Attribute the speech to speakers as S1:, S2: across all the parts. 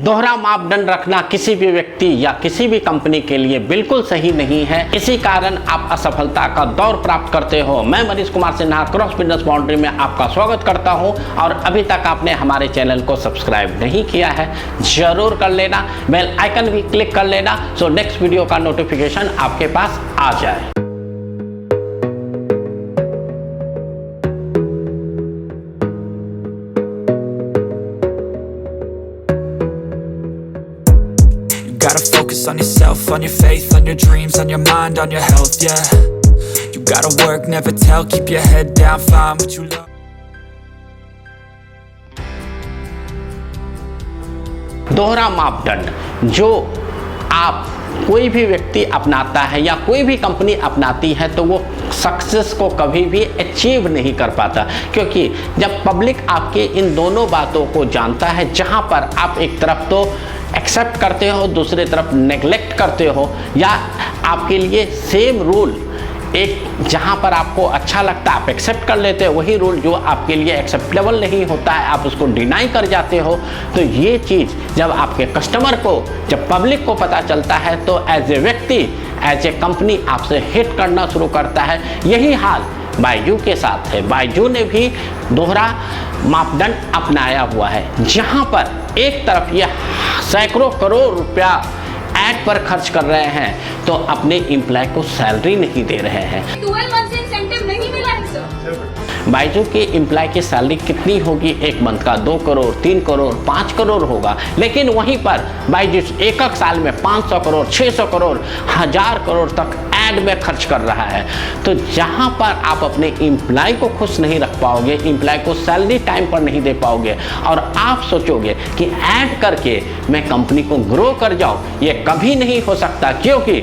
S1: दोहरा मापदंड रखना किसी भी व्यक्ति या किसी भी कंपनी के लिए बिल्कुल सही नहीं है। इसी कारण आप असफलता का दौर प्राप्त करते हो। मैं Manish Kumar Sinha cross business boundary में आपका स्वागत करता हूं और अभी तक आपने हमारे चैनल को सब्सक्राइब नहीं किया है जरूर कर लेना, बेल आइकन भी क्लिक कर लेना सो नेक्स्ट वीडियो का नोटिफिकेशन आपके पास आ जाए।
S2: Gotta focus on yourself, on your faith, on your dreams, on your mind, on your health, yeah. You gotta work, never tell, keep your head down, find what you love.
S1: दोहरा मापदंड जो आप कोई भी व्यक्ति अपनाता है या कोई भी कंपनी अपनाती है तो वो सक्सेस को कभी भी अचीव नहीं कर पाता, क्योंकि जब पब्लिक आपके इन दोनों बातों को जानता है, जहां पर आप एक तरफ तो एक्सेप्ट करते हो, दूसरी तरफ नेग्लेक्ट करते हो, या आपके लिए सेम रूल एक जहां पर आपको अच्छा लगता है आप एक्सेप्ट कर लेते हो, वही रूल जो आपके लिए एक्सेप्टेबल नहीं होता है आप उसको डिनाई कर जाते हो। तो ये चीज़ जब आपके कस्टमर को, जब पब्लिक को पता चलता है तो एज ए व्यक्ति, एज ए कंपनी आपसे हिट करना शुरू करता है। यही हाल बायजू के साथ है। बायजू ने भी दोहरा मापदंड अपनाया हुआ है, जहां पर एक तरफ ये सैकड़ों करोड़ रुपया ऐड पर खर्च कर रहे हैं तो अपने एम्प्लॉय को सैलरी नहीं दे रहे हैं।
S3: 12 मंथ से इंसेंटिव नहीं मिला है सर।
S1: बायजू के एम्प्लॉय की सैलरी कितनी होगी एक मंथ का? 2 करोड़, 3 करोड़, 5 करोड़ होगा, लेकिन वहीं पर बायजू एक साल में 500 करोड़, 600 करोड़, 1000 करोड़ तक ऐड में खर्च कर रहा है। तो जहां पर आप अपने एम्प्लॉय को खुश नहीं रख पाओगे, एम्प्लॉय को सैलरी टाइम पर नहीं दे पाओगे और आप सोचोगे कि ऐड करके मैं कंपनी को ग्रो कर जाऊं, ये कभी नहीं हो सकता, क्योंकि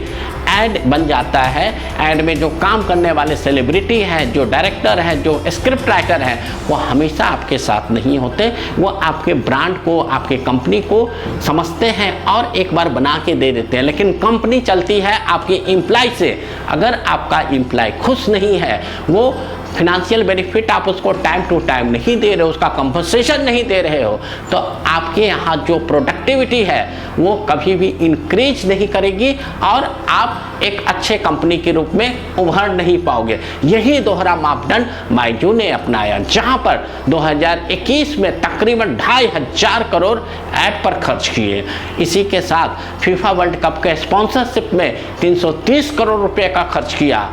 S1: ऐड बन जाता है। ऐड में जो काम करने वाले सेलिब्रिटी हैं, जो डायरेक्टर हैं, जो स्क्रिप्ट राइटर हैं, वो हमेशा आपके साथ नहीं होते। वो आपके ब्रांड को, आपके कंपनी को समझते हैं और एक बार बना के दे देते हैं, लेकिन कंपनी चलती है आपके एम्प्लॉय से। अगर आपका एम्प्लॉय खुश नहीं है, वो फिनेंशियल बेनिफिट आप उसको टाइम टू टाइम नहीं दे रहे हो, उसका कंपनसेशन नहीं दे रहे हो, तो आपके यहाँ जो प्रोडक्टिविटी है वो कभी भी इंक्रीज नहीं करेगी और आप एक अच्छे कंपनी के रूप में उभर नहीं पाओगे। यही दोहरा मापदंड बायजू ने अपनाया, जहाँ पर 2021 में तकरीबन 2500 करोड़ ऐड पर खर्च किए। इसी के साथ फीफा वर्ल्ड कप के स्पॉन्सरशिप में 330 करोड़ रुपए का खर्च किया।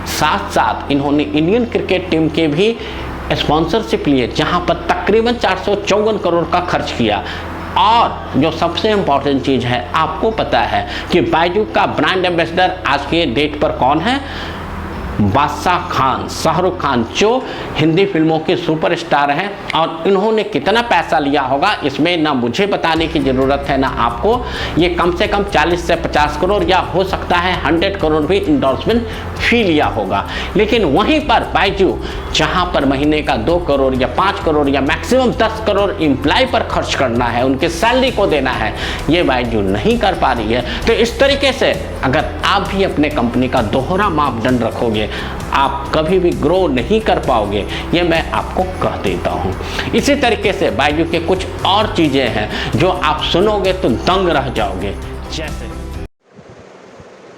S1: साथ साथ इन्होंने इंडियन क्रिकेट टीम के भी स्पॉन्सरशिप लिए, जहां पर तकरीबन 454 करोड़ का खर्च किया। और जो सबसे इम्पॉर्टेंट चीज़ है, आपको पता है कि बायजू का ब्रांड एम्बेसडर आज के डेट पर कौन है? बादशाह खान, शाहरुख खान, जो हिंदी फिल्मों के सुपरस्टार हैं। और इन्होंने कितना पैसा लिया होगा इसमें ना मुझे बताने की ज़रूरत है ना आपको। ये कम से कम 40 से 50 करोड़ या हो सकता है 100 करोड़ भी इंडोर्समेंट फी लिया होगा। लेकिन वहीं पर बायजू जहां पर महीने का 2 करोड़ या 5 करोड़ या मैक्सिमम 10 करोड़ एम्प्लॉय पर खर्च करना है, उनके सैलरी को देना है, ये बायजू नहीं कर पा रही है। तो इस तरीके से अगर आप भी अपने कंपनी का दोहरा मापदंड रखोगे, आप कभी भी ग्रो नहीं कर पाओगे, ये मैं आपको कह देता हूँ। इसी तरीके से बायजू के कुछ और चीज़ें हैं जो आप सुनोगे तो दंग रह जाओगे। जैसे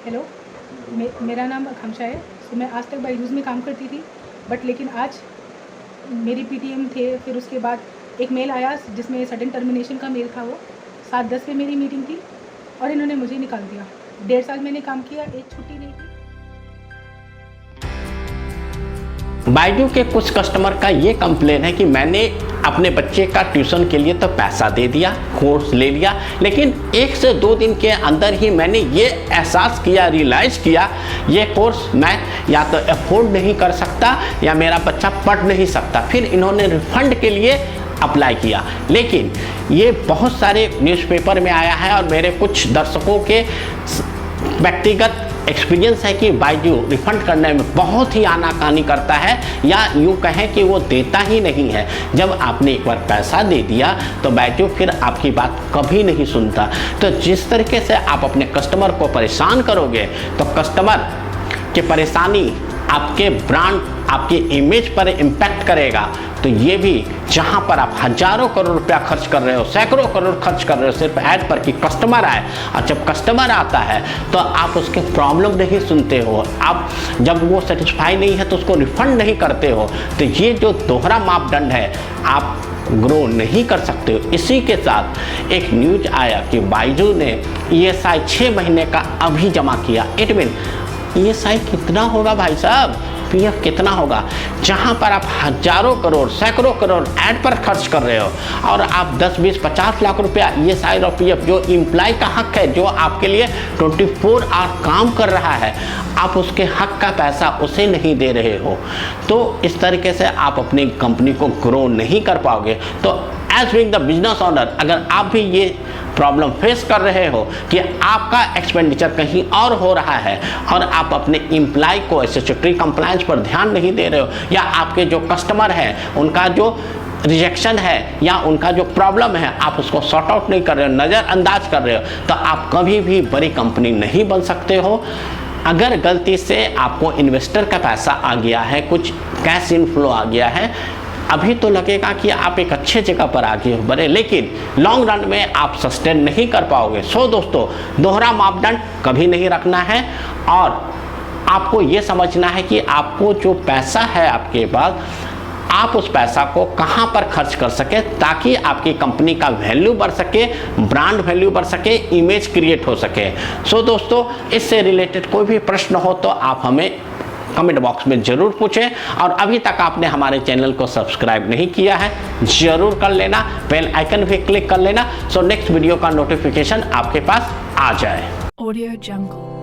S4: हेलो, मेरा नाम आकांक्षा है। तो मैं आज तक बायजूस में काम करती थी, बट लेकिन आज मेरी पीटीएम थे, फिर उसके बाद एक मेल आया जिसमें सडन टर्मिनेशन का मेल था। वो 7:10 पे मेरी मीटिंग थी और इन्होंने मुझे निकाल दिया। 1.5 साल मैंने काम किया, एक छुट्टी नहीं थी।
S1: बायजू के कुछ कस्टमर का ये कंप्लेन है कि मैंने अपने बच्चे का ट्यूशन के लिए तो पैसा दे दिया, कोर्स ले लिया, लेकिन 1 से 2 दिन के अंदर ही मैंने ये एहसास किया, रियलाइज़ किया, ये कोर्स मैं या तो अफोर्ड नहीं कर सकता या मेरा बच्चा पढ़ नहीं सकता। फिर इन्होंने रिफंड के लिए अप्लाई किया। लेकिन ये बहुत सारे न्यूज़पेपर में आया है और मेरे कुछ दर्शकों के व्यक्तिगत एक्सपीरियंस है कि बायजू रिफंड करने में बहुत ही आनाकानी करता है, या यूँ कहें कि वो देता ही नहीं है। जब आपने एक बार पैसा दे दिया तो बायजू फिर आपकी बात कभी नहीं सुनता। तो जिस तरीके से आप अपने कस्टमर को परेशान करोगे तो कस्टमर की परेशानी आपके ब्रांड आपकी इमेज पर इम्पैक्ट करेगा, तो ये भी जहां पर आप हजारों करोड़ रुपया खर्च कर रहे हो, सैकड़ों करोड़ खर्च कर रहे हो सिर्फ ऐड पर कि कस्टमर आए, और जब कस्टमर आता है तो आप उसके प्रॉब्लम नहीं सुनते हो, आप जब वो सेटिस्फाई नहीं है तो उसको रिफंड नहीं करते हो, तो ये जो दोहरा मापदंड है आप ग्रो नहीं कर सकते हो। इसी के साथ एक न्यूज आया कि बायजू ने ESI 6 महीने का अभी जमा किया। इट मीन ESI कितना होगा भाई साहब, PF कितना होगा, जहां पर आप हजारों करोड़ सैकड़ों करोड़ ऐड पर खर्च कर रहे हो और आप 10, 20, 50 लाख रुपया ESI और PF जो इम्प्लॉय का हक है, जो आपके लिए 24 आवर काम कर रहा है, आप उसके हक का पैसा उसे नहीं दे रहे हो, तो इस तरीके से आप अपनी कंपनी को ग्रो नहीं कर पाओगे। तो as being the business owner, अगर आप भी ये प्रॉब्लम फेस कर रहे हो कि आपका एक्सपेंडिचर कहीं और हो रहा है और आप अपने एम्प्लॉय को स्टैट्यूटरी कंप्लायंस पर ध्यान नहीं दे रहे हो, या आपके जो कस्टमर हैं उनका जो रिजेक्शन है या उनका जो प्रॉब्लम है आप उसको सॉर्ट आउट नहीं कर रहे हो, नज़रअंदाज कर रहे हो, तो आप कभी भी बड़ी कंपनी नहीं बन सकते हो। अगर गलती से आपको इन्वेस्टर का पैसा आ गया है, कुछ कैश इनफ्लो आ गया है, अभी तो लगेगा कि आप एक अच्छे जगह पर आगे हो बढ़े, लेकिन लॉन्ग रन में आप सस्टेन नहीं कर पाओगे। सो दोस्तों, दोहरा मापदंड कभी नहीं रखना है और आपको ये समझना है कि आपको जो पैसा है आपके पास, आप उस पैसा को कहां पर खर्च कर सके ताकि आपकी कंपनी का वैल्यू बढ़ सके, ब्रांड वैल्यू बढ़ सके, इमेज क्रिएट हो सके। सो दोस्तों, इससे रिलेटेड कोई भी प्रश्न हो तो आप हमें कमेंट बॉक्स में ज़रूर पूछें, और अभी तक आपने हमारे चैनल को सब्सक्राइब नहीं किया है ज़रूर कर लेना, बेल आइकन भी क्लिक कर लेना, सो नेक्स्ट वीडियो का नोटिफिकेशन आपके पास आ जाए।
S5: Audio Jungle.